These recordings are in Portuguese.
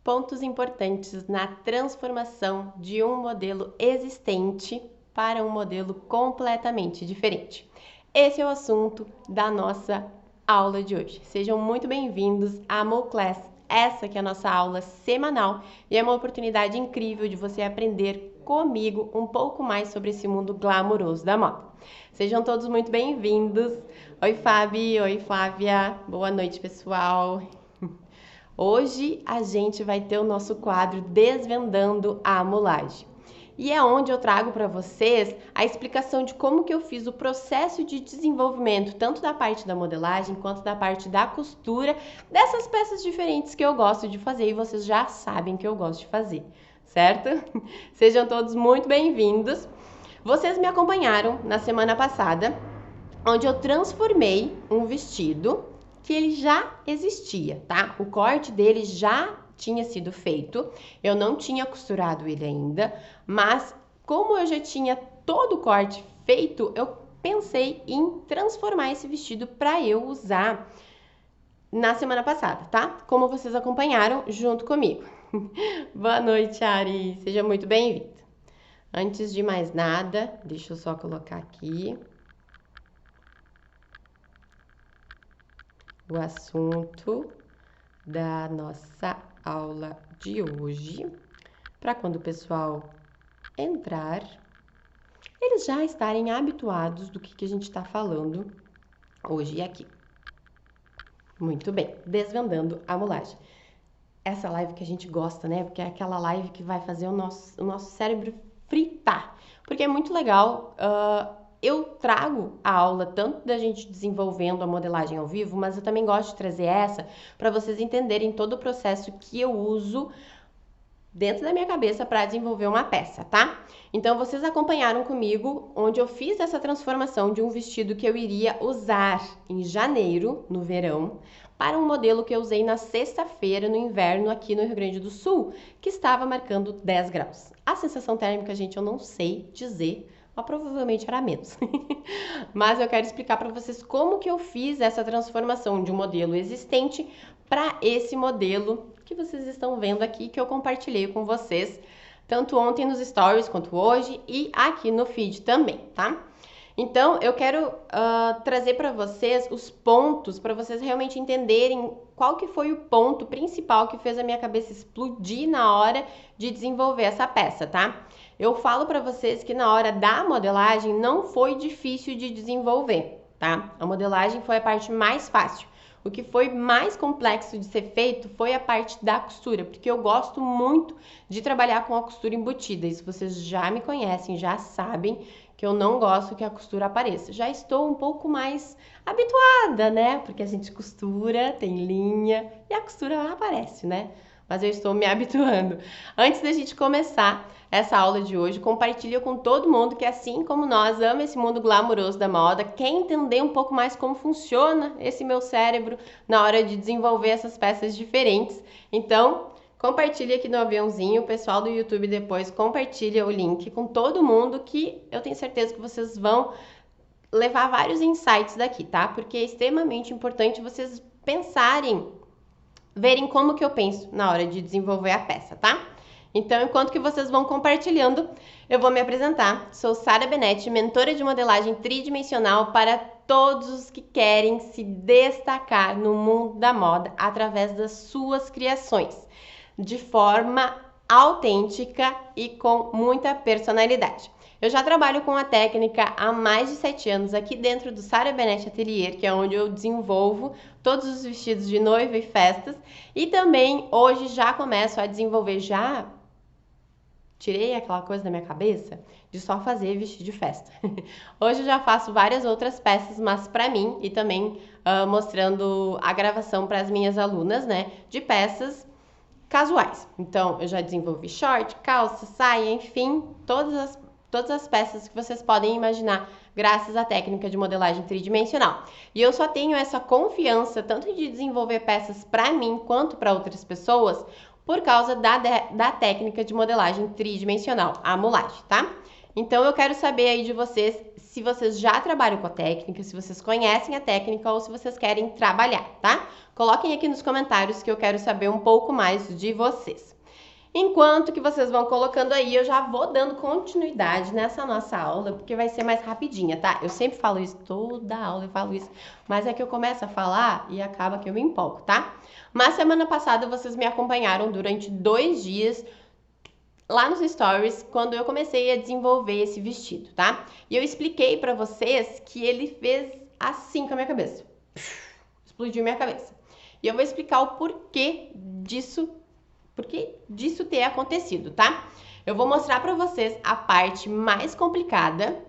pontos importantes na transformação de um modelo existente para um modelo completamente diferente. Esse é o assunto da nossa aula de hoje. Sejam muito bem-vindos à MoClass. Essa que é a nossa aula semanal e é uma oportunidade incrível de você aprender comigo um pouco mais sobre esse mundo glamouroso da moda. Sejam todos muito bem-vindos. Oi, Fabi. Oi, Flávia. Boa noite, pessoal. Hoje a gente vai ter o nosso quadro Desvendando a Mulagem. E é onde eu trago para vocês a explicação de como que eu fiz o processo de desenvolvimento, tanto da parte da modelagem quanto da parte da costura, dessas peças diferentes que eu gosto de fazer e vocês já sabem que eu gosto de fazer, certo? Sejam todos muito bem-vindos. Vocês me acompanharam na semana passada, onde eu transformei um vestido que ele já existia, tá? O corte dele já tinha sido feito, eu não tinha costurado ele ainda, mas como eu já tinha todo o corte feito, eu pensei em transformar esse vestido para eu usar na semana passada, tá? Como vocês acompanharam junto comigo. Boa noite, Ari, seja muito bem-vindo. Antes de mais nada, deixa eu só colocar aqui o assunto da nossa aula de hoje, para quando o pessoal entrar, eles já estarem habituados do que a gente está falando hoje aqui. Muito bem, desvendando a mulagem. Essa live que a gente gosta, né? Porque é aquela live que vai fazer o nosso cérebro fritar. Porque é muito legal. Eu trago a aula tanto da gente desenvolvendo a modelagem ao vivo, mas eu também gosto de trazer essa para vocês entenderem todo o processo que eu uso dentro da minha cabeça para desenvolver uma peça, tá? Então, vocês acompanharam comigo onde eu fiz essa transformação de um vestido que eu iria usar em janeiro, no verão, para um modelo que eu usei na sexta-feira, no inverno, aqui no Rio Grande do Sul, que estava marcando 10 graus. A sensação térmica, gente, eu não sei dizer, mas provavelmente era menos. Mas eu quero explicar para vocês como que eu fiz essa transformação de um modelo existente para esse modelo que vocês estão vendo aqui, que eu compartilhei com vocês, tanto ontem nos stories quanto hoje e aqui no feed também, tá? Então, eu quero trazer para vocês os pontos, para vocês realmente entenderem qual que foi o ponto principal que fez a minha cabeça explodir na hora de desenvolver essa peça, tá? Eu falo para vocês que na hora da modelagem não foi difícil de desenvolver, tá? A modelagem foi a parte mais fácil. O que foi mais complexo de ser feito foi a parte da costura, porque eu gosto muito de trabalhar com a costura embutida. Isso vocês já me conhecem, já sabem que eu não gosto que a costura apareça. Já estou um pouco mais habituada, né? Porque a gente costura, tem linha e a costura aparece, né? Mas eu estou me habituando. Antes da gente começar essa aula de hoje, compartilha com todo mundo que, assim como nós, ama esse mundo glamouroso da moda, quer entender um pouco mais como funciona esse meu cérebro na hora de desenvolver essas peças diferentes. Então, compartilha aqui no aviãozinho, o pessoal do YouTube depois compartilha o link com todo mundo, que eu tenho certeza que vocês vão levar vários insights daqui, tá? Porque é extremamente importante vocês pensarem, verem como que eu penso na hora de desenvolver a peça, tá? Então, enquanto que vocês vão compartilhando, eu vou me apresentar. Sou Sara Benetti, mentora de modelagem tridimensional para todos os que querem se destacar no mundo da moda através das suas criações, de forma autêntica e com muita personalidade. Eu já trabalho com a técnica há mais de 7 anos aqui dentro do Sara Benetti Atelier, que é onde eu desenvolvo todos os vestidos de noiva e festas. E também hoje já começo a desenvolver, já tirei aquela coisa da minha cabeça de só fazer vestido de festa. Hoje eu já faço várias outras peças, mas para mim e também mostrando a gravação para as minhas alunas, né, de peças casuais. Então, eu já desenvolvi short, calça, saia, enfim, todas as peças que vocês podem imaginar graças à técnica de modelagem tridimensional. E eu só tenho essa confiança tanto de desenvolver peças para mim quanto para outras pessoas por causa da técnica de modelagem tridimensional, a mulagem, tá? Então eu quero saber aí de vocês se vocês já trabalham com a técnica, se vocês conhecem a técnica ou se vocês querem trabalhar, tá? Coloquem aqui nos comentários que eu quero saber um pouco mais de vocês. Enquanto que vocês vão colocando aí, eu já vou dando continuidade nessa nossa aula, porque vai ser mais rapidinha, tá? Eu sempre falo isso, toda aula eu falo isso, mas é que eu começo a falar e acaba que eu me empolgo, tá? Mas semana passada vocês me acompanharam durante 2 dias lá nos stories, quando eu comecei a desenvolver esse vestido, tá? E eu expliquei pra vocês que ele fez assim com a minha cabeça. Explodiu minha cabeça. E eu vou explicar o porquê disso ter acontecido, tá? Eu vou mostrar pra vocês a parte mais complicada,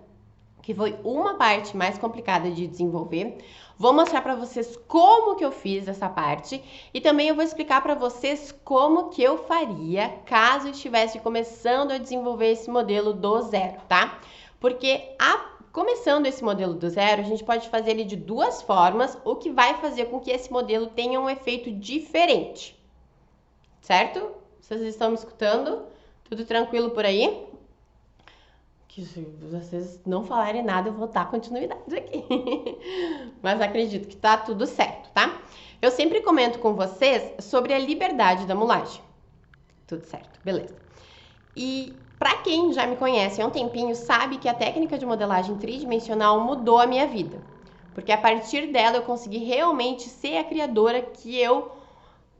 que foi uma parte mais complicada de desenvolver. Vou mostrar para vocês como que eu fiz essa parte e também eu vou explicar para vocês como que eu faria caso eu estivesse começando a desenvolver esse modelo do zero, tá? Porque começando esse modelo do zero, a gente pode fazer ele de 2 formas, o que vai fazer com que esse modelo tenha um efeito diferente. Certo? Vocês estão me escutando? Tudo tranquilo por aí? Que se vocês não falarem nada, eu vou dar continuidade aqui. Mas acredito que tá tudo certo, tá? Eu sempre comento com vocês sobre a liberdade da mulagem. Tudo certo, beleza. E pra quem já me conhece há um tempinho, sabe que a técnica de modelagem tridimensional mudou a minha vida. Porque a partir dela eu consegui realmente ser a criadora que eu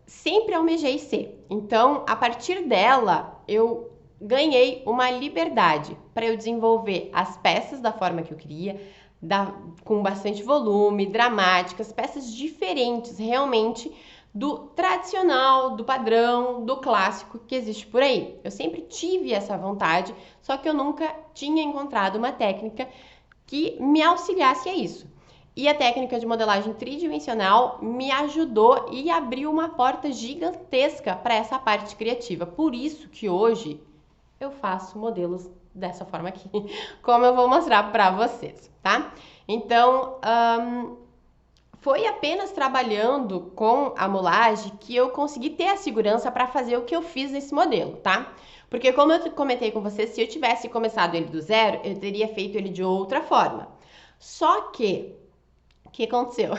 sempre almejei ser. Então, a partir dela, eu ganhei uma liberdade para eu desenvolver as peças da forma que eu queria, com bastante volume, dramáticas, peças diferentes realmente do tradicional, do padrão, do clássico que existe por aí. Eu sempre tive essa vontade, só que eu nunca tinha encontrado uma técnica que me auxiliasse a isso. E a técnica de modelagem tridimensional me ajudou e abriu uma porta gigantesca para essa parte criativa. Por isso que hoje eu faço modelos dessa forma aqui, como eu vou mostrar para vocês, tá? Então, foi apenas trabalhando com a mulagem que eu consegui ter a segurança para fazer o que eu fiz nesse modelo, tá? Porque como eu comentei com vocês, se eu tivesse começado ele do zero, eu teria feito ele de outra forma. Só que o que aconteceu?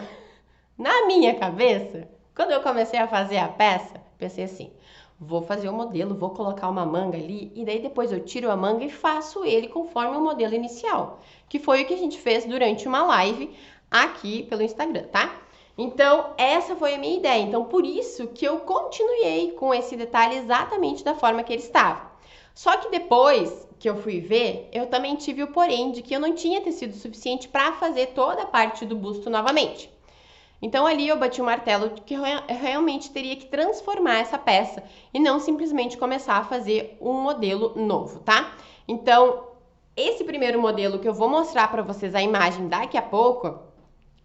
Na minha cabeça, quando eu comecei a fazer a peça, pensei assim, vou fazer o modelo, vou colocar uma manga ali e daí depois eu tiro a manga e faço ele conforme o modelo inicial, que foi o que a gente fez durante uma live aqui pelo Instagram, tá? Então, essa foi a minha ideia. Então, por isso que eu continuei com esse detalhe exatamente da forma que ele estava. Só que depois que eu fui ver, eu também tive o porém de que eu não tinha tecido suficiente para fazer toda a parte do busto novamente. Então ali eu bati o martelo de que eu realmente teria que transformar essa peça e não simplesmente começar a fazer um modelo novo, tá? Então, esse primeiro modelo que eu vou mostrar para vocês a imagem daqui a pouco,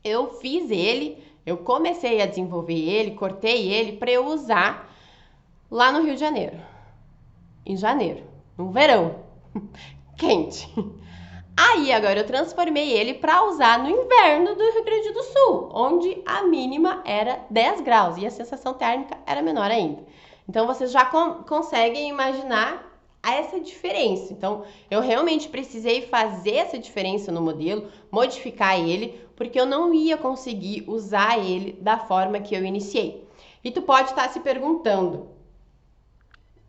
eu fiz ele, eu comecei a desenvolver ele, cortei ele para eu usar lá no Rio de Janeiro. Em janeiro, no verão, quente. Aí agora eu transformei ele para usar no inverno do Rio Grande do Sul, onde a mínima era 10 graus e a sensação térmica era menor ainda. Então vocês já conseguem imaginar essa diferença. Então eu realmente precisei fazer essa diferença no modelo, modificar ele, porque eu não ia conseguir usar ele da forma que eu iniciei. E tu pode estar se perguntando,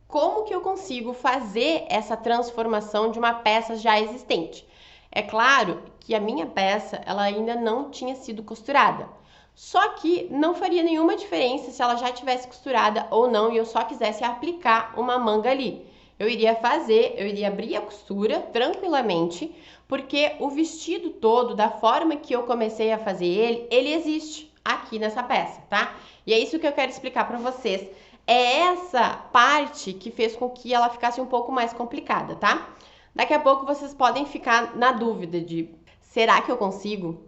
como que eu consigo fazer essa transformação de uma peça já existente? É claro que a minha peça ela ainda não tinha sido costurada. Só que não faria nenhuma diferença se ela já tivesse costurada ou não e eu só quisesse aplicar uma manga ali. Eu iria abrir a costura tranquilamente, porque o vestido todo, da forma que eu comecei a fazer ele existe aqui nessa peça, tá? E é isso que eu quero explicar para vocês. É essa parte que fez com que ela ficasse um pouco mais complicada, tá? Daqui a pouco vocês podem ficar na dúvida de, será que eu consigo?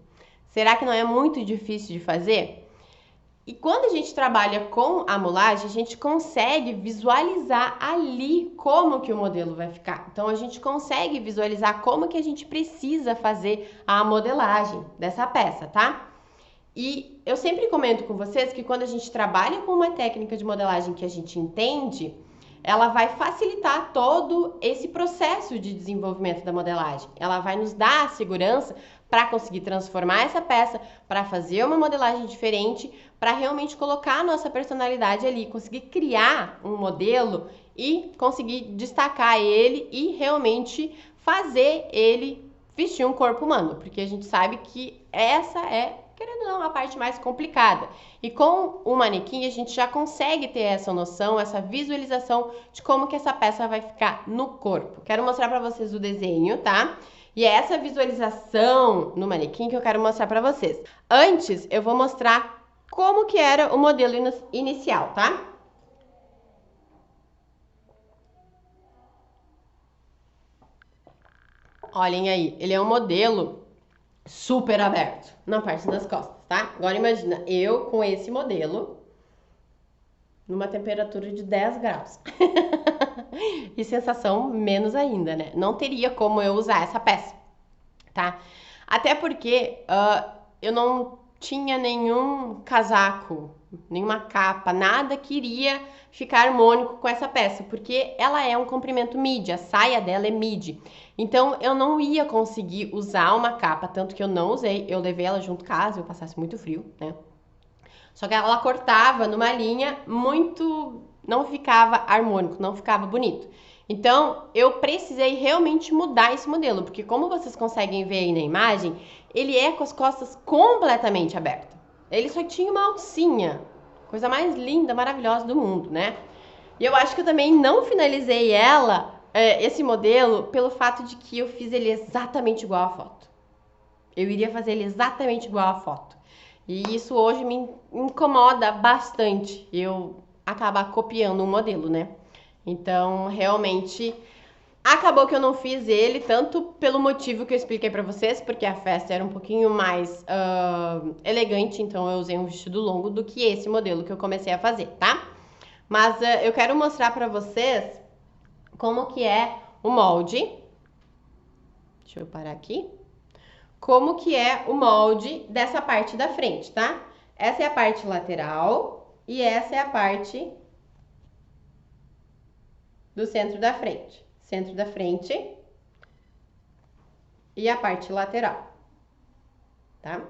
Será que não é muito difícil de fazer? E quando a gente trabalha com a mulagem, a gente consegue visualizar ali como que o modelo vai ficar. Então, a gente consegue visualizar como que a gente precisa fazer a modelagem dessa peça, tá? E eu sempre comento com vocês que quando a gente trabalha com uma técnica de modelagem que a gente entende, ela vai facilitar todo esse processo de desenvolvimento da modelagem. Ela vai nos dar a segurança para conseguir transformar essa peça, para fazer uma modelagem diferente, para realmente colocar a nossa personalidade ali, conseguir criar um modelo e conseguir destacar ele e realmente fazer ele vestir um corpo humano, porque a gente sabe que essa é, querendo ou não, a parte mais complicada. E com o manequim a gente já consegue ter essa noção, essa visualização de como que essa peça vai ficar no corpo. Quero mostrar para vocês o desenho, tá? E é essa visualização no manequim que eu quero mostrar para vocês. Antes, eu vou mostrar como que era o modelo inicial, tá? Olhem aí, ele é um modelo super aberto na parte das costas, tá? Agora imagina, eu com esse modelo numa temperatura de 10 graus. E sensação menos ainda, né? Não teria como eu usar essa peça, tá? Até porque eu não tinha nenhum casaco, nenhuma capa, nada que iria ficar harmônico com essa peça, porque ela é um comprimento midi, a saia dela é midi. Então eu não ia conseguir usar uma capa, tanto que eu não usei, eu levei ela junto caso eu passasse muito frio, né? Só que ela cortava numa linha muito, não ficava harmônico, não ficava bonito. Então, eu precisei realmente mudar esse modelo, porque como vocês conseguem ver aí na imagem, ele é com as costas completamente abertas. Ele só tinha uma alcinha, coisa mais linda, maravilhosa do mundo, né? E eu acho que eu também não finalizei esse modelo, pelo fato de que eu fiz ele exatamente igual à foto. Eu iria fazer ele exatamente igual à foto. E isso hoje me incomoda bastante, eu acabar copiando um modelo, né? Então, realmente, acabou que eu não fiz ele, tanto pelo motivo que eu expliquei pra vocês, porque a festa era um pouquinho mais elegante, então eu usei um vestido longo do que esse modelo que eu comecei a fazer, tá? Mas eu quero mostrar pra vocês como que é o molde. Deixa eu parar aqui. Como que é o molde dessa parte da frente, tá? Essa é a parte lateral e essa é a parte do centro da frente. Centro da frente e a parte lateral, tá?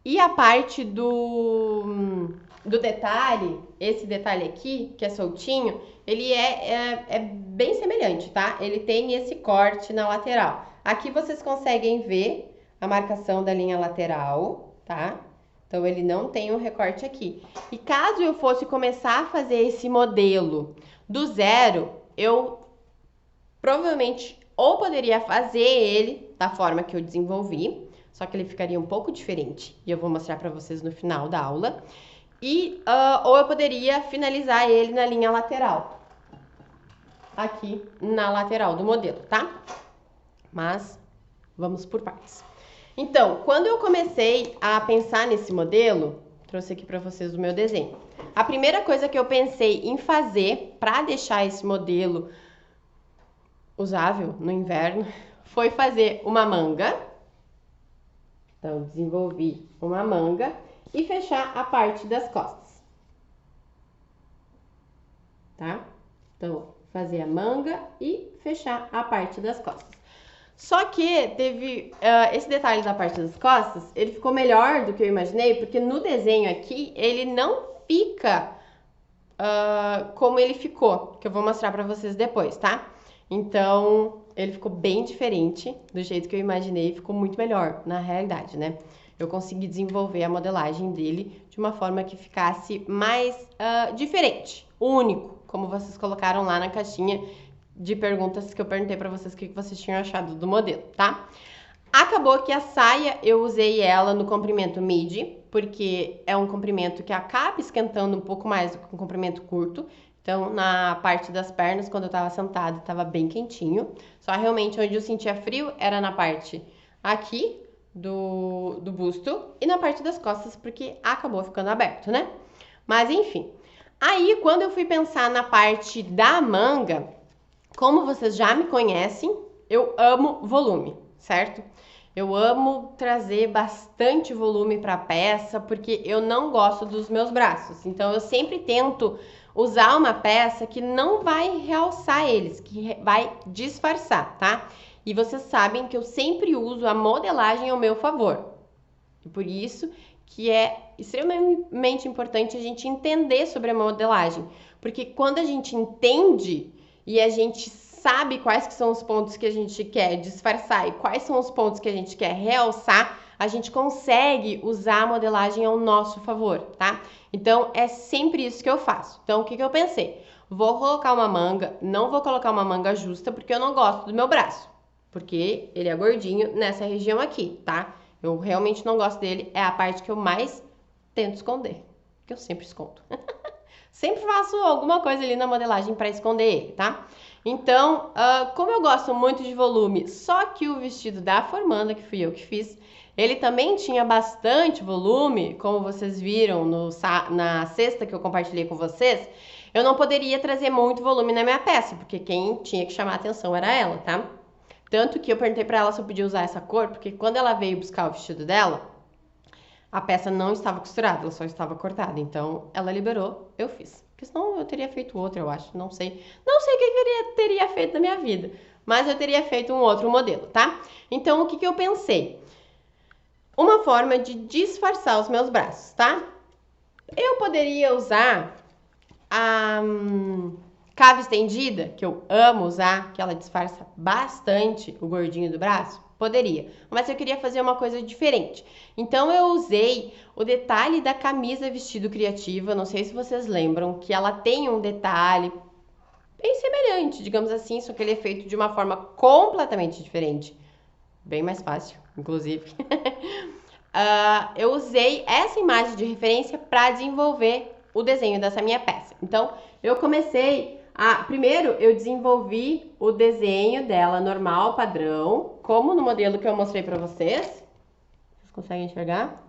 E a parte do detalhe, esse detalhe aqui, que é soltinho, ele é bem semelhante, tá? Ele tem esse corte na lateral. Aqui vocês conseguem ver a marcação da linha lateral, tá? Então, ele não tem um recorte aqui. E caso eu fosse começar a fazer esse modelo do zero, eu provavelmente ou poderia fazer ele da forma que eu desenvolvi, só que ele ficaria um pouco diferente, e eu vou mostrar pra vocês no final da aula. Ou eu poderia finalizar ele na linha lateral, aqui na lateral do modelo, tá? Mas vamos por partes. Então, quando eu comecei a pensar nesse modelo, trouxe aqui para vocês o meu desenho. A primeira coisa que eu pensei em fazer para deixar esse modelo usável no inverno foi fazer uma manga. Então, desenvolvi uma manga e fechar a parte das costas. Tá? Então, fazer a manga e fechar a parte das costas. Só que teve esse detalhe da parte das costas, ele ficou melhor do que eu imaginei, porque no desenho aqui, ele não fica como ele ficou, que eu vou mostrar pra vocês depois, tá? Então, ele ficou bem diferente do jeito que eu imaginei, ficou muito melhor na realidade, né? Eu consegui desenvolver a modelagem dele de uma forma que ficasse mais diferente, único, como vocês colocaram lá na caixinha de perguntas que eu perguntei pra vocês o que vocês tinham achado do modelo, tá? Acabou que a saia eu usei ela no comprimento midi, porque é um comprimento que acaba esquentando um pouco mais do que um comprimento curto. Então, na parte das pernas, quando eu tava sentada, tava bem quentinho. Só realmente onde eu sentia frio era na parte aqui do busto e na parte das costas, porque acabou ficando aberto, né? Mas enfim. Aí, quando eu fui pensar na parte da manga, como vocês já me conhecem, eu amo volume, certo? Eu amo trazer bastante volume para a peça, porque eu não gosto dos meus braços. Então, eu sempre tento usar uma peça que não vai realçar eles, que vai disfarçar, tá? E vocês sabem que eu sempre uso a modelagem ao meu favor. E por isso que é extremamente importante a gente entender sobre a modelagem. Porque quando a gente entende e a gente sabe quais que são os pontos que a gente quer disfarçar e quais são os pontos que a gente quer realçar, a gente consegue usar a modelagem ao nosso favor, tá? Então, é sempre isso que eu faço. Então, o que eu pensei? Vou colocar uma manga, não vou colocar uma manga justa porque eu não gosto do meu braço. Porque ele é gordinho nessa região aqui, tá? Eu realmente não gosto dele, é a parte que eu mais tento esconder, que eu sempre escondo. Sempre faço alguma coisa ali na modelagem para esconder ele, tá? Então, como eu gosto muito de volume, só que o vestido da formanda, que fui eu que fiz, ele também tinha bastante volume, como vocês viram na cesta que eu compartilhei com vocês, eu não poderia trazer muito volume na minha peça, porque quem tinha que chamar a atenção era ela, tá? Tanto que eu perguntei pra ela se eu podia usar essa cor, porque quando ela veio buscar o vestido dela, a peça não estava costurada, ela só estava cortada. Então, ela liberou, eu fiz. Porque senão eu teria feito outra, eu acho. Não sei o que eu teria feito na minha vida. Mas eu teria feito um outro modelo, tá? Então, o que eu pensei? Uma forma de disfarçar os meus braços, tá? Eu poderia usar a cava estendida, que eu amo usar, que ela disfarça bastante o gordinho do braço. Poderia, mas eu queria fazer uma coisa diferente. Então eu usei o detalhe da camisa vestido criativa, não sei se vocês lembram, que ela tem um detalhe bem semelhante, digamos assim, só que ele é feito de uma forma completamente diferente. Bem mais fácil, inclusive. Eu usei essa imagem de referência para desenvolver o desenho dessa minha peça. Então, eu comecei primeiro eu desenvolvi o desenho dela normal, padrão, como no modelo que eu mostrei para vocês. Vocês conseguem enxergar?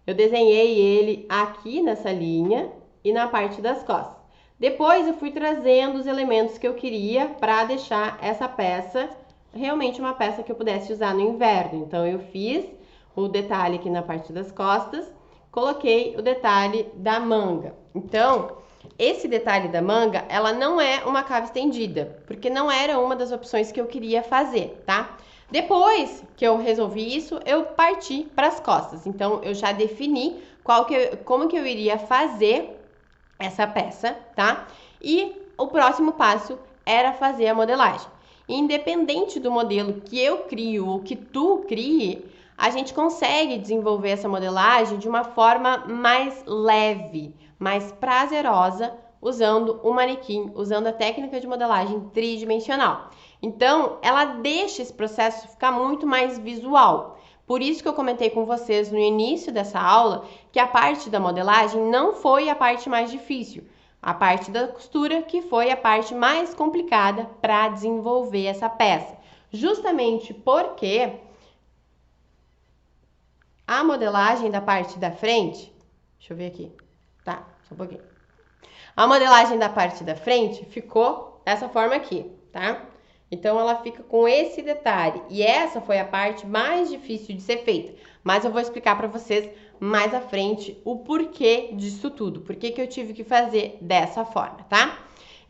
Eu desenhei ele aqui nessa linha e na parte das costas. Depois eu fui trazendo os elementos que eu queria para deixar essa peça realmente uma peça que eu pudesse usar no inverno. Então eu fiz o detalhe aqui na parte das costas, coloquei o detalhe da manga. Então, esse detalhe da manga, ela não é uma cava estendida, porque não era uma das opções que eu queria fazer, tá? Depois que eu resolvi isso, eu parti para as costas. Então, eu já defini como que eu iria fazer essa peça, tá? E o próximo passo era fazer a modelagem. Independente do modelo que eu crio ou que tu crie, a gente consegue desenvolver essa modelagem de uma forma mais leve, mais prazerosa, usando o manequim, usando a técnica de modelagem tridimensional. Então, ela deixa esse processo ficar muito mais visual. Por isso que eu comentei com vocês no início dessa aula que a parte da modelagem não foi a parte mais difícil. A parte da costura que foi a parte mais complicada para desenvolver essa peça. Justamente porque a modelagem da parte da frente, deixa eu ver aqui, tá, só um pouquinho. A modelagem da parte da frente ficou dessa forma aqui, tá? Então, ela fica com esse detalhe. E essa foi a parte mais difícil de ser feita. Mas eu vou explicar para vocês mais à frente o porquê disso tudo. Por que eu tive que fazer dessa forma, tá?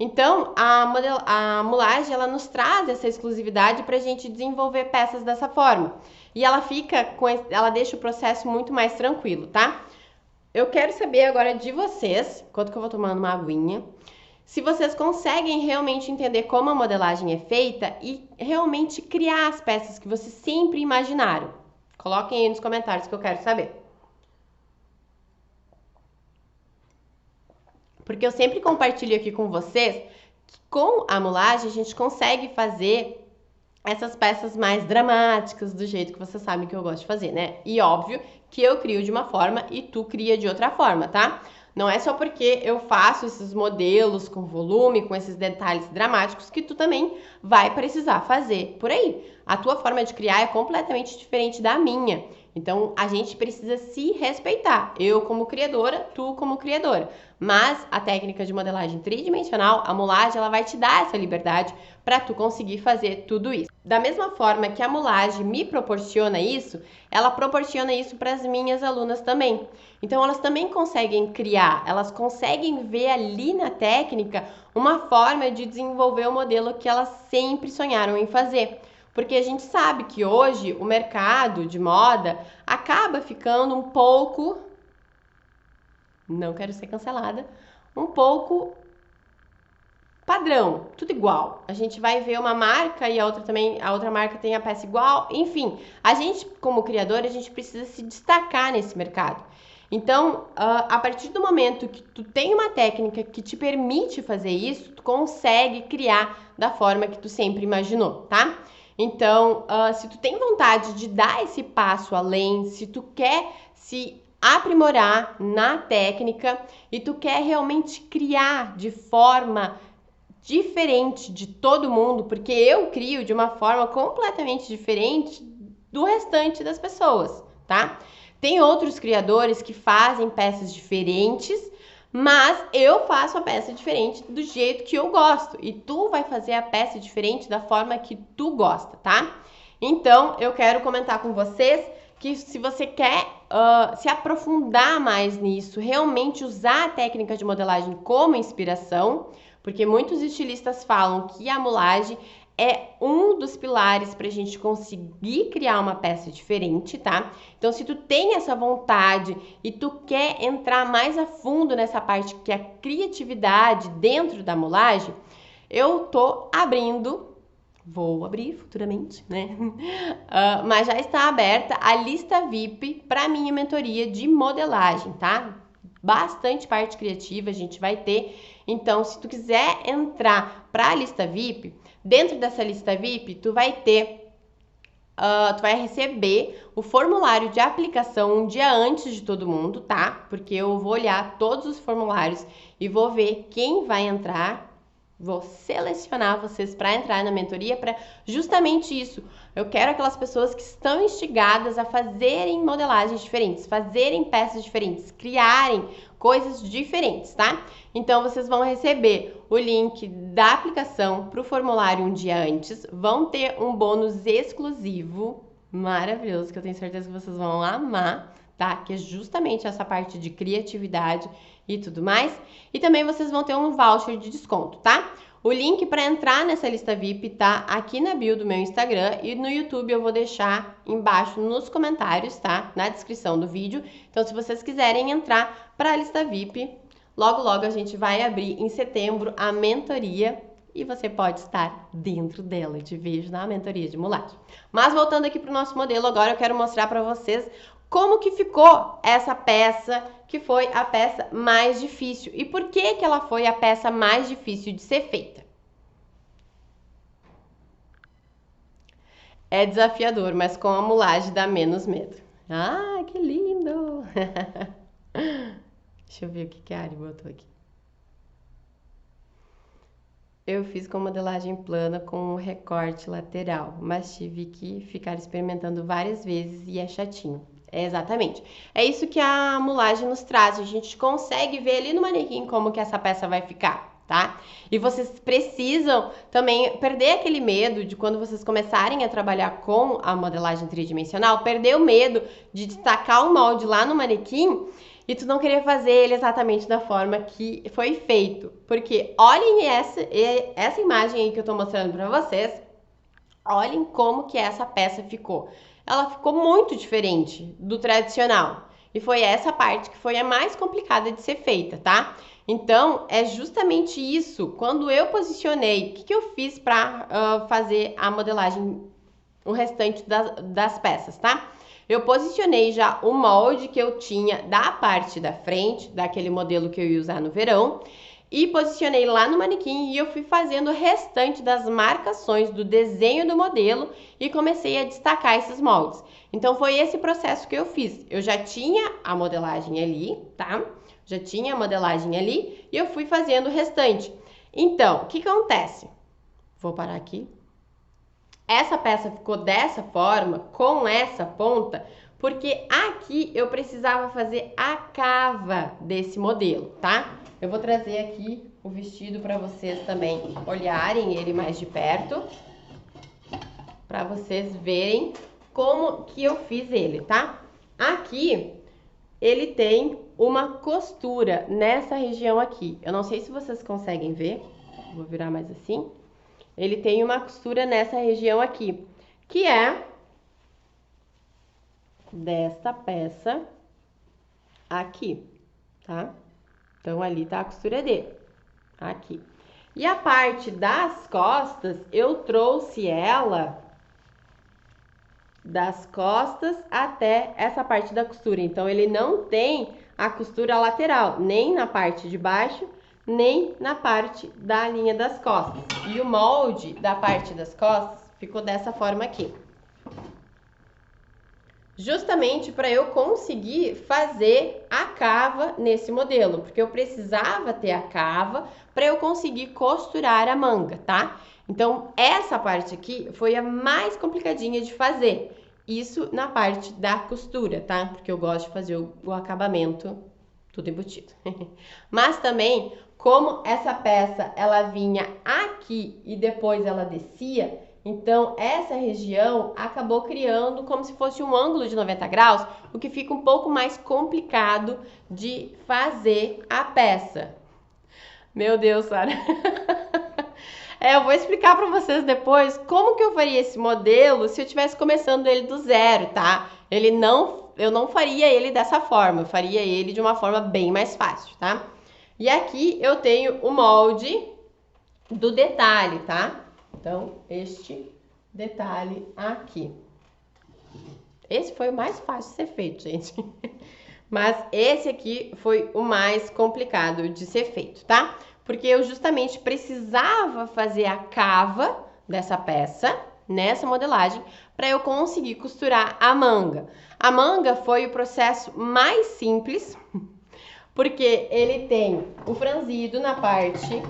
Então, a mulagem, ela nos traz essa exclusividade para a gente desenvolver peças dessa forma. E ela deixa o processo muito mais tranquilo, tá? Eu quero saber agora de vocês, enquanto que eu vou tomando uma aguinha, se vocês conseguem realmente entender como a modelagem é feita e realmente criar as peças que vocês sempre imaginaram. Coloquem aí nos comentários que eu quero saber. Porque eu sempre compartilho aqui com vocês que com a mulagem a gente consegue fazer essas peças mais dramáticas do jeito que vocês sabem que eu gosto de fazer, né? E óbvio que eu crio de uma forma e tu cria de outra forma, tá? Não é só porque eu faço esses modelos com volume, com esses detalhes dramáticos, que tu também vai precisar fazer por aí. A tua forma de criar é completamente diferente da minha. Então, a gente precisa se respeitar. Eu como criadora, tu como criadora. Mas a técnica de modelagem tridimensional, a mulagem, ela vai te dar essa liberdade para tu conseguir fazer tudo isso. Da mesma forma que a mulagem me proporciona isso, ela proporciona isso para as minhas alunas também. Então elas também conseguem criar, elas conseguem ver ali na técnica uma forma de desenvolver o modelo que elas sempre sonharam em fazer. Porque a gente sabe que hoje o mercado de moda acaba ficando um pouco, não quero ser cancelada, um pouco padrão, tudo igual. A gente vai ver uma marca e a outra também, a outra marca tem a peça igual, enfim. A gente, como criador, a gente precisa se destacar nesse mercado. Então, a partir do momento que tu tem uma técnica que te permite fazer isso, tu consegue criar da forma que tu sempre imaginou, tá? Então, se tu tem vontade de dar esse passo além, se tu quer se aprimorar na técnica e tu quer realmente criar de forma diferente de todo mundo, porque eu crio de uma forma completamente diferente do restante das pessoas, tá? Tem outros criadores que fazem peças diferentes, mas eu faço a peça diferente do jeito que eu gosto. E tu vai fazer a peça diferente da forma que tu gosta, tá? Então, eu quero comentar com vocês que se você quer se aprofundar mais nisso, realmente usar a técnica de modelagem como inspiração, porque muitos estilistas falam que a mulagem é um dos pilares para a gente conseguir criar uma peça diferente, tá? Então, se tu tem essa vontade e tu quer entrar mais a fundo nessa parte que é a criatividade dentro da mulagem, eu tô abrindo, vou abrir futuramente, né? Mas já está aberta a lista VIP para minha mentoria de modelagem, tá? Bastante parte criativa a gente vai ter. Então, se tu quiser entrar para a lista VIP, dentro dessa lista VIP, tu vai receber o formulário de aplicação um dia antes de todo mundo, tá? Porque eu vou olhar todos os formulários e vou ver quem vai entrar. Vou selecionar vocês para entrar na mentoria para justamente isso. Eu quero aquelas pessoas que estão instigadas a fazerem modelagens diferentes, fazerem peças diferentes, criarem coisas diferentes, tá? Então, vocês vão receber o link da aplicação para o formulário um dia antes, vão ter um bônus exclusivo, maravilhoso, que eu tenho certeza que vocês vão amar, tá? Que é justamente essa parte de criatividade e tudo mais. E também vocês vão ter um voucher de desconto, tá? O link para entrar nessa lista VIP tá aqui na bio do meu Instagram e no YouTube eu vou deixar embaixo nos comentários, tá? Na descrição do vídeo. Então, se vocês quiserem entrar para a lista VIP, logo logo a gente vai abrir em setembro a mentoria e você pode estar dentro dela. Eu te vejo na mentoria de mulagem. Mas voltando aqui para o nosso modelo, agora eu quero mostrar para vocês como que ficou essa peça, que foi a peça mais difícil. E por que que ela foi a peça mais difícil de ser feita? É desafiador, mas com a mulagem dá menos medo. Ah, que lindo! Deixa eu ver o que a Ari botou aqui. Eu fiz com modelagem plana com um recorte lateral, mas tive que ficar experimentando várias vezes e é chatinho. Exatamente. É isso que a mulagem nos traz. A gente consegue ver ali no manequim como que essa peça vai ficar, tá? E vocês precisam também perder aquele medo de quando vocês começarem a trabalhar com a modelagem tridimensional, perder o medo de destacar o molde lá no manequim e tu não querer fazer ele exatamente da forma que foi feito. Porque olhem essa imagem aí que eu tô mostrando pra vocês. Olhem como que essa peça ficou. Ela ficou muito diferente do tradicional. E foi essa parte que foi a mais complicada de ser feita, tá? Então, é justamente isso. Quando eu posicionei, o que eu fiz para fazer a modelagem, o restante das peças, tá? Eu posicionei já o molde que eu tinha da parte da frente, daquele modelo que eu ia usar no verão, e posicionei lá no manequim e eu fui fazendo o restante das marcações do desenho do modelo e comecei a destacar esses moldes. Então, foi esse processo que eu fiz. Eu já tinha a modelagem ali, tá? Já tinha a modelagem ali e eu fui fazendo o restante. Então, o que acontece? Vou parar aqui. Essa peça ficou dessa forma, com essa ponta, porque aqui eu precisava fazer a cava desse modelo, tá? Eu vou trazer aqui o vestido para vocês também olharem ele mais de perto, para vocês verem como que eu fiz ele, tá? Aqui ele tem uma costura nessa região aqui. Eu não sei se vocês conseguem ver. Vou virar mais assim. Ele tem uma costura nessa região aqui, que é desta peça aqui, tá? Então, ali tá a costura dele, aqui. E a parte das costas, eu trouxe ela das costas até essa parte da costura. Então, ele não tem a costura lateral, nem na parte de baixo, nem na parte da linha das costas. E o molde da parte das costas ficou dessa forma aqui. Justamente para eu conseguir fazer a cava nesse modelo, porque eu precisava ter a cava para eu conseguir costurar a manga, tá? Então, essa parte aqui foi a mais complicadinha de fazer. Isso na parte da costura, tá? Porque eu gosto de fazer o acabamento tudo embutido. Mas também, como essa peça ela vinha aqui e depois ela descia, então essa região acabou criando como se fosse um ângulo de 90 graus, o que fica um pouco mais complicado de fazer a peça. Meu Deus, Sara. Eu vou explicar para vocês depois como que eu faria esse modelo se eu estivesse começando ele do zero, tá? Eu não faria ele dessa forma, eu faria ele de uma forma bem mais fácil, tá? E aqui eu tenho o molde do detalhe, tá? Então, este detalhe aqui. Esse foi o mais fácil de ser feito, gente. Mas esse aqui foi o mais complicado de ser feito, tá? Porque eu justamente precisava fazer a cava dessa peça, nessa modelagem, para eu conseguir costurar a manga. A manga foi o processo mais simples, porque ele tem o franzido na parte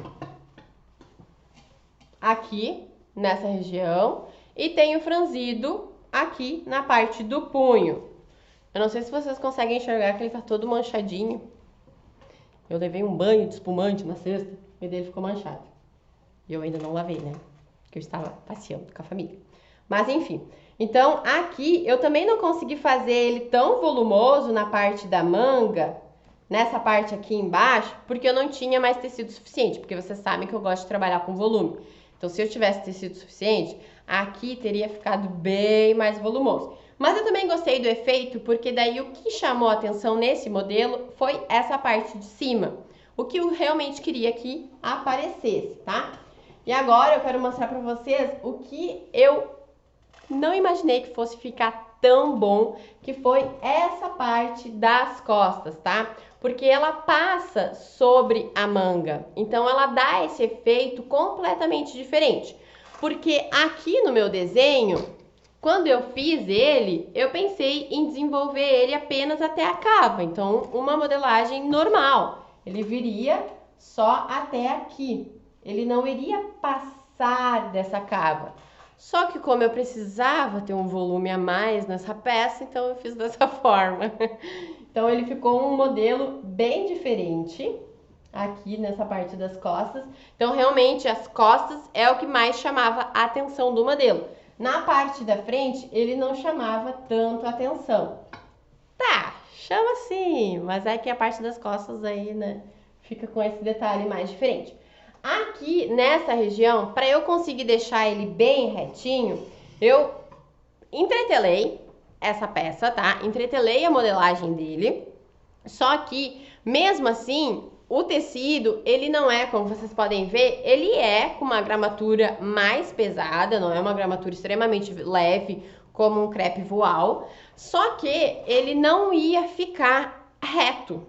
aqui, nessa região, e tem o franzido aqui na parte do punho. Eu não sei se vocês conseguem enxergar que ele tá todo manchadinho. Eu levei um banho de espumante na sexta e dele ficou manchado. E eu ainda não lavei, né? Porque eu estava passeando com a família. Mas enfim. Então, aqui eu também não consegui fazer ele tão volumoso na parte da manga, nessa parte aqui embaixo, porque eu não tinha mais tecido suficiente. Porque vocês sabem que eu gosto de trabalhar com volume. Então, se eu tivesse tecido suficiente, aqui teria ficado bem mais volumoso. Mas eu também gostei do efeito, porque daí o que chamou a atenção nesse modelo foi essa parte de cima. O que eu realmente queria que aparecesse, tá? E agora eu quero mostrar pra vocês o que eu não imaginei que fosse ficar tão bom, que foi essa parte das costas, tá? Porque ela passa sobre a manga, então ela dá esse efeito completamente diferente. Porque aqui no meu desenho, quando eu fiz ele, eu pensei em desenvolver ele apenas até a cava. Então, uma modelagem normal. Ele viria só até aqui. Ele não iria passar dessa cava. Só que como eu precisava ter um volume a mais nessa peça, então eu fiz dessa forma. Então, ele ficou um modelo bem diferente aqui nessa parte das costas. Então, realmente, as costas é o que mais chamava a atenção do modelo. Na parte da frente, ele não chamava tanto a atenção. Tá, chama sim, mas é que a parte das costas aí, né, fica com esse detalhe mais diferente. Aqui, nessa região, para eu conseguir deixar ele bem retinho, eu entretelei essa peça, tá? Entretelei a modelagem dele, só que, mesmo assim, o tecido, ele não é, como vocês podem ver, ele é com uma gramatura mais pesada, não é uma gramatura extremamente leve, como um crepe voal, só que ele não ia ficar reto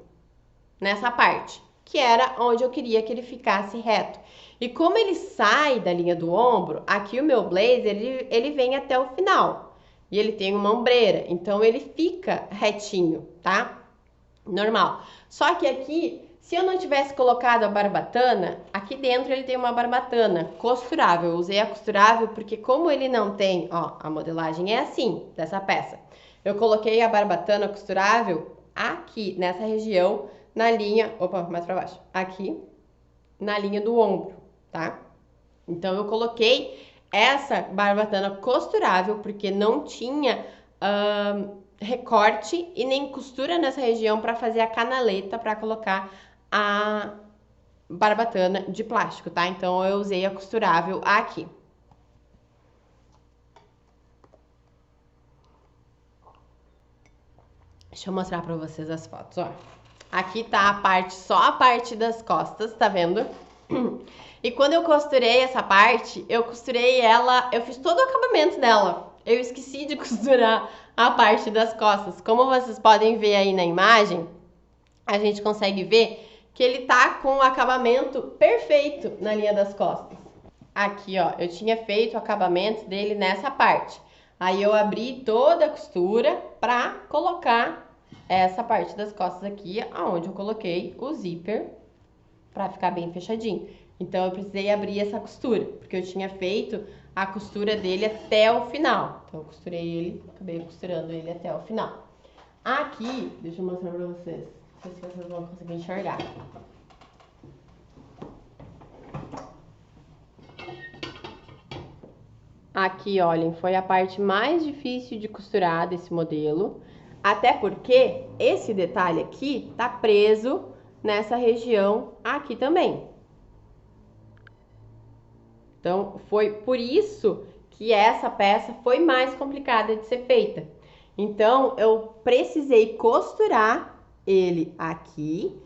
nessa parte, que era onde eu queria que ele ficasse reto. E como ele sai da linha do ombro, aqui o meu blazer, ele vem até o final, e ele tem uma ombreira, então ele fica retinho, tá? Normal. Só que aqui, se eu não tivesse colocado a barbatana, aqui dentro ele tem uma barbatana costurável. Eu usei a costurável porque como ele não tem, ó, a modelagem é assim, dessa peça. Eu coloquei a barbatana costurável aqui, nessa região, na linha... Opa, mais pra baixo. Aqui, na linha do ombro, tá? Então, eu coloquei essa barbatana costurável, porque não tinha recorte e nem costura nessa região para fazer a canaleta para colocar a barbatana de plástico, tá? Então, eu usei a costurável aqui. Deixa eu mostrar pra vocês as fotos, ó. Aqui tá a parte, só a parte das costas, tá vendo? E quando eu costurei essa parte, eu costurei ela, eu fiz todo o acabamento dela. Eu esqueci de costurar a parte das costas. Como vocês podem ver aí na imagem, a gente consegue ver que ele tá com o acabamento perfeito na linha das costas. Aqui, ó, eu tinha feito o acabamento dele nessa parte. Aí eu abri toda a costura pra colocar essa parte das costas aqui, aonde eu coloquei o zíper pra ficar bem fechadinho. Então eu precisei abrir essa costura, porque eu tinha feito a costura dele até o final. Então eu costurei ele, acabei costurando ele até o final. Aqui, deixa eu mostrar pra vocês, não sei se vocês vão conseguir enxergar. Aqui, olhem, foi a parte mais difícil de costurar desse modelo, até porque esse detalhe aqui tá preso nessa região aqui também. Então, foi por isso que essa peça foi mais complicada de ser feita. Então, eu precisei costurar ele aqui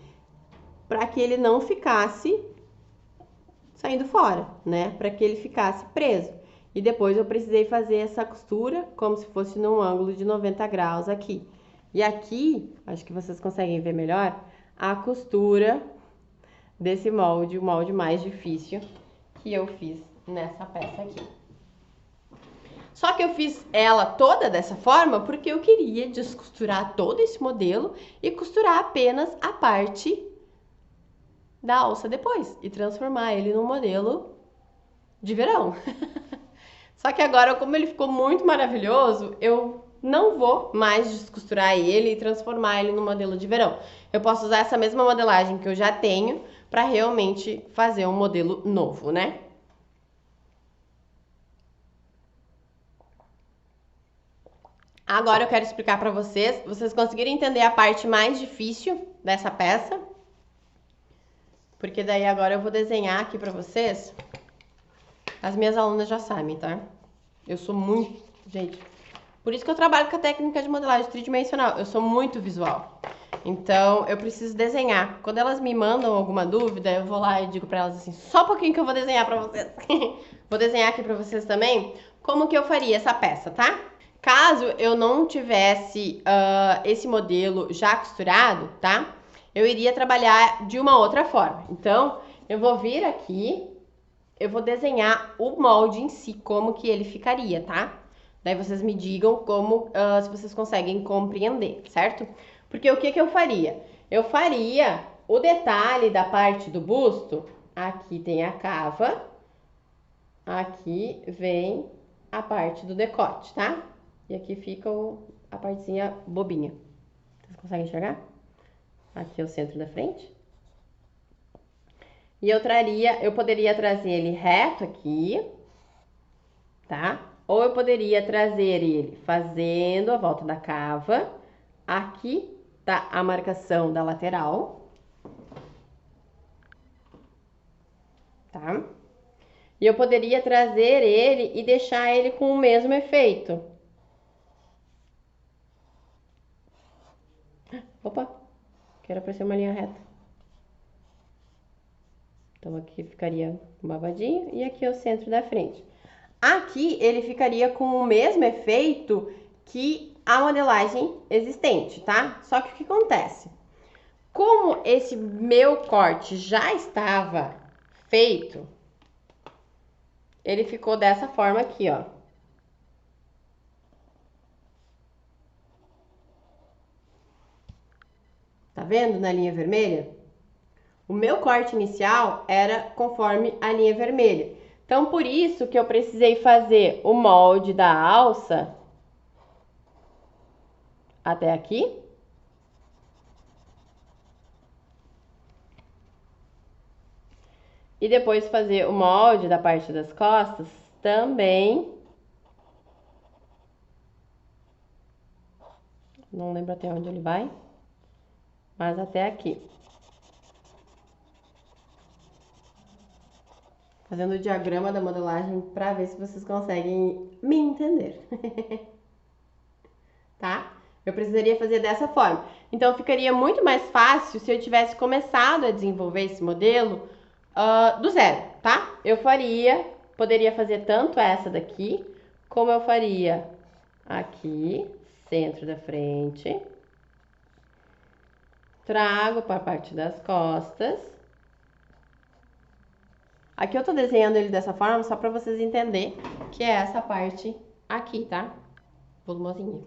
para que ele não ficasse saindo fora, né? Para que ele ficasse preso. E depois eu precisei fazer essa costura como se fosse num ângulo de 90 graus aqui. E aqui, acho que vocês conseguem ver melhor, a costura desse molde, o molde mais difícil que eu fiz nessa peça aqui. Só que eu fiz ela toda dessa forma porque eu queria descosturar todo esse modelo e costurar apenas a parte da alça depois e transformar ele num modelo de verão. Só que agora, como ele ficou muito maravilhoso, eu não vou mais descosturar ele e transformar ele no modelo de verão. Eu posso usar essa mesma modelagem que eu já tenho para realmente fazer um modelo novo, né? Agora eu quero explicar para vocês conseguirem entender a parte mais difícil dessa peça. Porque daí agora eu vou desenhar aqui para vocês. As minhas alunas já sabem, tá? Eu sou muito... Gente, por isso que eu trabalho com a técnica de modelagem tridimensional. Eu sou muito visual. Então, eu preciso desenhar. Quando elas me mandam alguma dúvida, eu vou lá e digo pra elas assim, só um pouquinho que eu vou desenhar pra vocês. Vou desenhar aqui pra vocês também como que eu faria essa peça, tá? Caso eu não tivesse esse modelo já costurado, tá? Eu iria trabalhar de uma outra forma. Então, eu vou vir aqui, eu vou desenhar o molde em si, como que ele ficaria, tá? Daí vocês me digam como, se vocês conseguem compreender, certo? Porque o que que eu faria? Eu faria o detalhe da parte do busto, aqui tem a cava, aqui vem a parte do decote, tá? E aqui fica a partezinha bobinha. Vocês conseguem enxergar? Aqui é o centro da frente. E eu poderia trazer ele reto aqui, tá? Ou eu poderia trazer ele fazendo a volta da cava. Aqui tá a marcação da lateral. Tá? E eu poderia trazer ele e deixar ele com o mesmo efeito. Opa, quero aparecer uma linha reta. Então, aqui ficaria um babadinho e aqui é o centro da frente. Aqui, ele ficaria com o mesmo efeito que a modelagem existente, tá? Só que o que acontece? Como esse meu corte já estava feito, ele ficou dessa forma aqui, ó. Tá vendo na linha vermelha? O meu corte inicial era conforme a linha vermelha. Então, por isso que eu precisei fazer o molde da alça até aqui. E depois fazer o molde da parte das costas também. Não lembro até onde ele vai, mas até aqui. Fazendo o diagrama da modelagem para ver se vocês conseguem me entender. Tá? Eu precisaria fazer dessa forma. Então, ficaria muito mais fácil se eu tivesse começado a desenvolver esse modelo do zero, tá? Eu poderia fazer tanto essa daqui, como eu faria aqui, centro da frente. Trago para a parte das costas. Aqui eu tô desenhando ele dessa forma só para vocês entenderem que é essa parte aqui, tá? Volumosinha.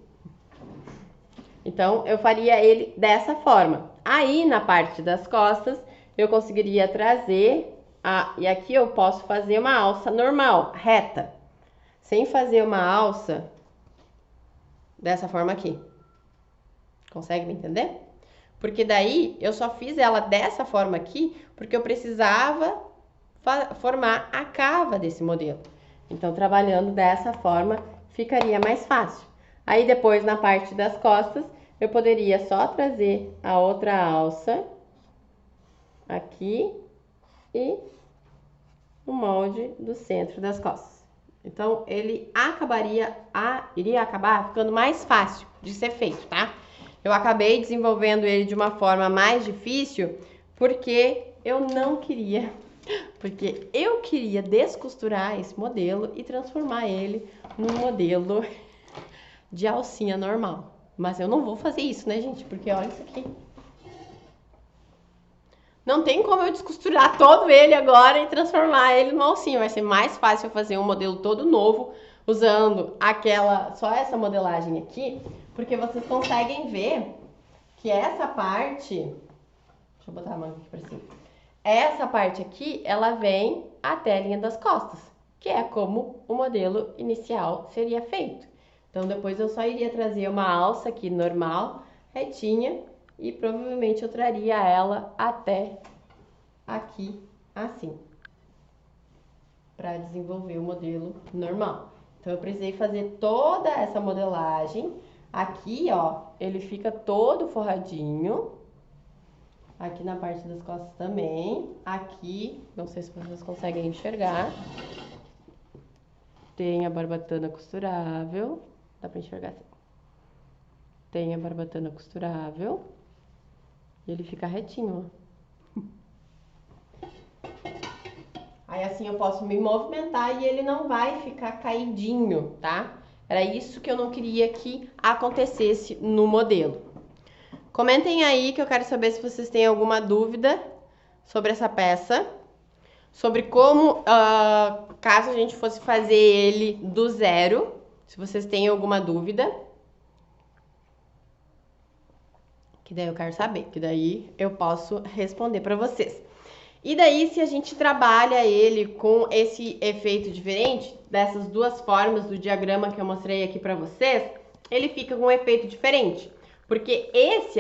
Então, eu faria ele dessa forma. Aí, na parte das costas, eu conseguiria trazer... e aqui eu posso fazer uma alça normal, reta. Sem fazer uma alça dessa forma aqui. Consegue me entender? Porque daí, eu só fiz ela dessa forma aqui, porque eu precisava formar a cava desse modelo. Então, trabalhando dessa forma, ficaria mais fácil. Aí depois, na parte das costas, eu poderia só trazer a outra alça aqui e o molde do centro das costas. Então, ele iria acabar ficando mais fácil de ser feito, tá? Eu acabei desenvolvendo ele de uma forma mais difícil porque eu queria descosturar esse modelo e transformar ele num modelo de alcinha normal. Mas eu não vou fazer isso, né, gente? Porque olha isso aqui. Não tem como eu descosturar todo ele agora e transformar ele numa alcinha. Vai ser mais fácil eu fazer um modelo todo novo usando só essa modelagem aqui, porque vocês conseguem ver que essa parte... Deixa eu botar a mão aqui pra cima. Essa parte aqui, ela vem até a linha das costas, que é como o modelo inicial seria feito. Então, depois eu só iria trazer uma alça aqui normal, retinha, e provavelmente eu traria ela até aqui, assim, para desenvolver o modelo normal. Então, eu precisei fazer toda essa modelagem. Aqui, ó, ele fica todo forradinho. Aqui na parte das costas também. Aqui, não sei se vocês conseguem enxergar. Tem a barbatana costurável. Dá pra enxergar assim. Tem a barbatana costurável. E ele fica retinho, ó. Aí assim eu posso me movimentar e ele não vai ficar caidinho, tá? Era isso que eu não queria que acontecesse no modelo. Comentem aí que eu quero saber se vocês têm alguma dúvida sobre essa peça. Sobre como, caso a gente fosse fazer ele do zero, se vocês têm alguma dúvida. Que daí eu quero saber, que daí eu posso responder para vocês. E daí, se a gente trabalha ele com esse efeito diferente, dessas duas formas do diagrama que eu mostrei aqui para vocês, ele fica com um efeito diferente. Porque esse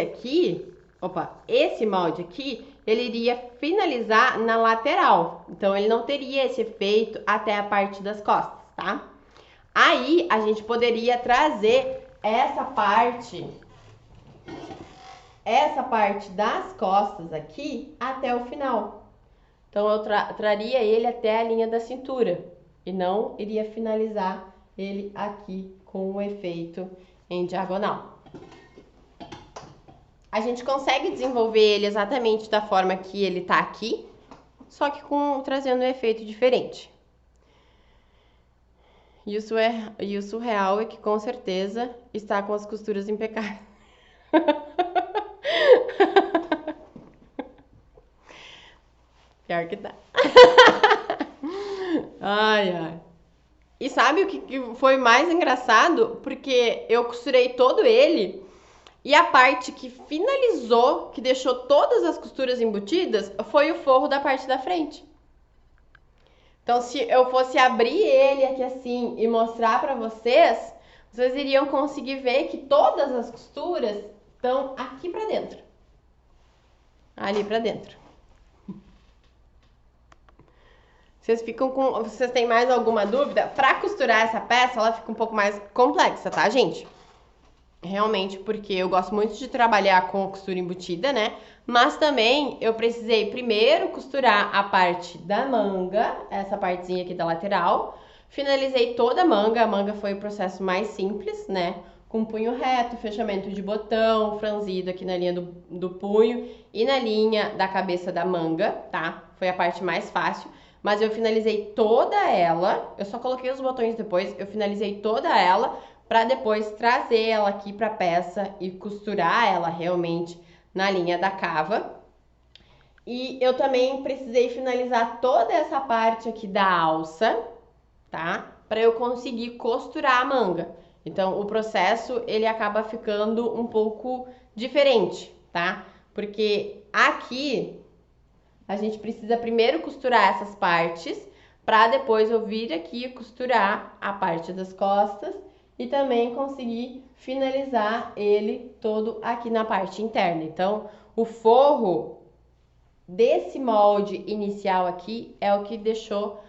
molde aqui, ele iria finalizar na lateral. Então, ele não teria esse efeito até a parte das costas, tá? Aí, a gente poderia trazer essa parte das costas aqui até o final. Então, eu traria ele até a linha da cintura e não iria finalizar ele aqui com o efeito em diagonal. A gente consegue desenvolver ele exatamente da forma que ele tá aqui, só que trazendo um efeito diferente. E o surreal é que com certeza está com as costuras impecáveis. Pior que tá. Ai, ai. E sabe o que foi mais engraçado? Porque eu costurei todo ele e a parte que finalizou, que deixou todas as costuras embutidas, foi o forro da parte da frente. Então, se eu fosse abrir ele aqui assim e mostrar pra vocês, vocês iriam conseguir ver que todas as costuras estão aqui pra dentro. Ali pra dentro. Vocês têm mais alguma dúvida? Pra costurar essa peça, ela fica um pouco mais complexa, tá, gente? Realmente, porque eu gosto muito de trabalhar com costura embutida, né? Mas também eu precisei primeiro costurar a parte da manga, essa partezinha aqui da lateral. Finalizei toda a manga foi o processo mais simples, né? Com punho reto, fechamento de botão, franzido aqui na linha do punho e na linha da cabeça da manga, tá? Foi a parte mais fácil. Mas eu finalizei toda ela, eu só coloquei os botões depois, eu finalizei toda ela para depois trazer ela aqui para a peça e costurar ela realmente na linha da cava. E eu também precisei finalizar toda essa parte aqui da alça, tá? Para eu conseguir costurar a manga. Então, o processo, ele acaba ficando um pouco diferente, tá? Porque aqui, a gente precisa primeiro costurar essas partes, para depois eu vir aqui costurar a parte das costas e também conseguir finalizar ele todo aqui na parte interna. Então, o forro desse molde inicial aqui é o que deixou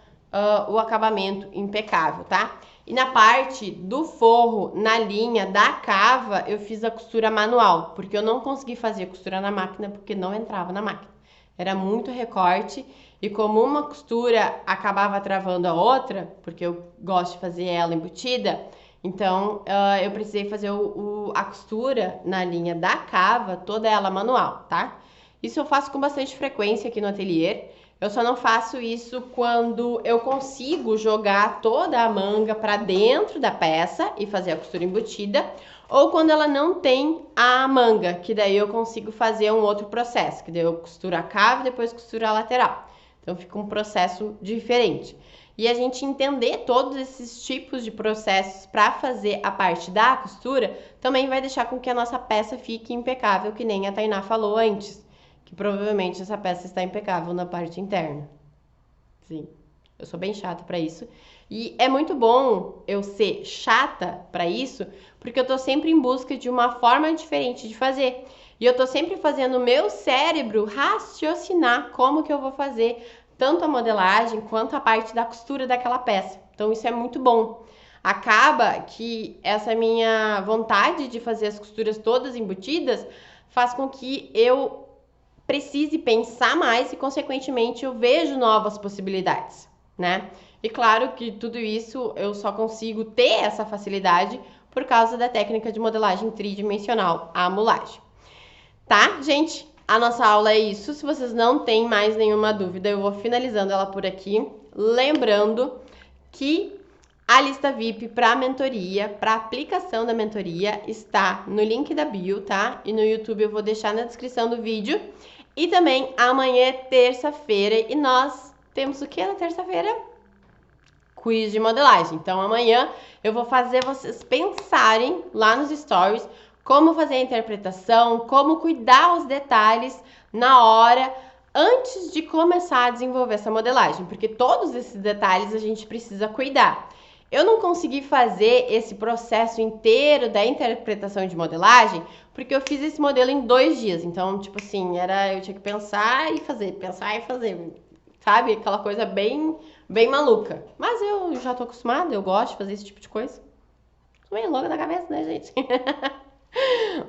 o acabamento impecável, tá? E na parte do forro, na linha da cava, eu fiz a costura manual, porque eu não consegui fazer costura na máquina, porque não entrava na máquina. Era muito recorte e como uma costura acabava travando a outra, porque eu gosto de fazer ela embutida, então eu precisei fazer a costura na linha da cava, toda ela manual, tá? Isso eu faço com bastante frequência aqui no ateliê. Eu só não faço isso quando eu consigo jogar toda a manga para dentro da peça e fazer a costura embutida, ou quando ela não tem a manga, que daí eu consigo fazer um outro processo, que daí eu costuro a cava e depois costuro a lateral. Então fica um processo diferente. E a gente entender todos esses tipos de processos para fazer a parte da costura também vai deixar com que a nossa peça fique impecável, que nem a Tainá falou antes, que provavelmente essa peça está impecável na parte interna. Sim, eu sou bem chata para isso. E é muito bom eu ser chata para isso, porque eu tô sempre em busca de uma forma diferente de fazer. E eu tô sempre fazendo o meu cérebro raciocinar como que eu vou fazer tanto a modelagem quanto a parte da costura daquela peça. Então isso é muito bom. Acaba que essa minha vontade de fazer as costuras todas embutidas faz com que eu precise pensar mais e, consequentemente, eu vejo novas possibilidades, né? E claro que tudo isso eu só consigo ter essa facilidade por causa da técnica de modelagem tridimensional, a mulagem. Tá, gente? A nossa aula é isso. Se vocês não têm mais nenhuma dúvida, eu vou finalizando ela por aqui. Lembrando que a lista VIP para mentoria, para aplicação da mentoria, está no link da bio, tá? E no YouTube eu vou deixar na descrição do vídeo. E também amanhã é terça-feira e nós temos o que na terça-feira? Quiz de modelagem. Então amanhã eu vou fazer vocês pensarem lá nos stories como fazer a interpretação, como cuidar os detalhes na hora antes de começar a desenvolver essa modelagem, porque todos esses detalhes a gente precisa cuidar. Eu não consegui fazer esse processo inteiro da interpretação de modelagem, porque eu fiz esse modelo em 2 dias. Então, tipo assim, eu tinha que pensar e fazer, sabe? Aquela coisa bem maluca. Mas eu já tô acostumada, eu gosto de fazer esse tipo de coisa. Tô meio louca da cabeça, né, gente?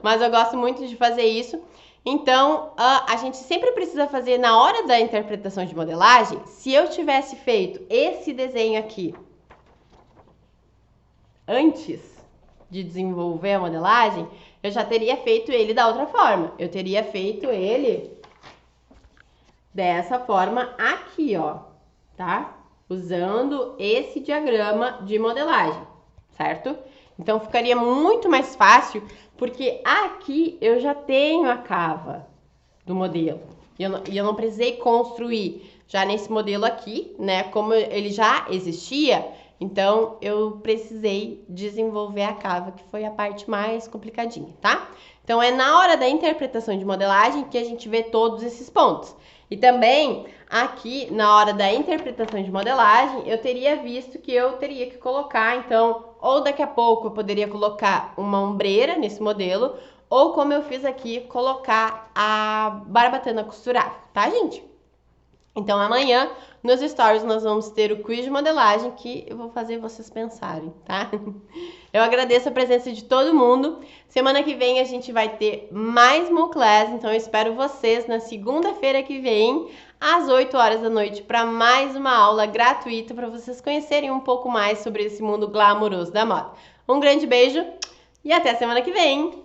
Mas eu gosto muito de fazer isso. Então, a gente sempre precisa fazer na hora da interpretação de modelagem. Se eu tivesse feito esse desenho aqui antes de desenvolver a modelagem, eu já teria feito ele da outra forma. Eu teria feito ele dessa forma aqui, ó, tá? Usando esse diagrama de modelagem, certo? Então, ficaria muito mais fácil, porque aqui eu já tenho a cava do modelo. E eu não precisei construir já nesse modelo aqui, né? Como ele já existia, então eu precisei desenvolver a cava, que foi a parte mais complicadinha, tá? Então, é na hora da interpretação de modelagem que a gente vê todos esses pontos. E também, aqui, na hora da interpretação de modelagem, eu teria visto que eu teria que colocar, então, Ou daqui a pouco eu poderia colocar uma ombreira nesse modelo, ou como eu fiz aqui, colocar a barbatana costurável, tá, gente? Então amanhã nos stories nós vamos ter o quiz de modelagem que eu vou fazer vocês pensarem, tá? Eu agradeço a presença de todo mundo. Semana que vem a gente vai ter mais Moo Class, então eu espero vocês na segunda-feira que vem, às 8 horas da noite, para mais uma aula gratuita para vocês conhecerem um pouco mais sobre esse mundo glamouroso da moda. Um grande beijo e até semana que vem!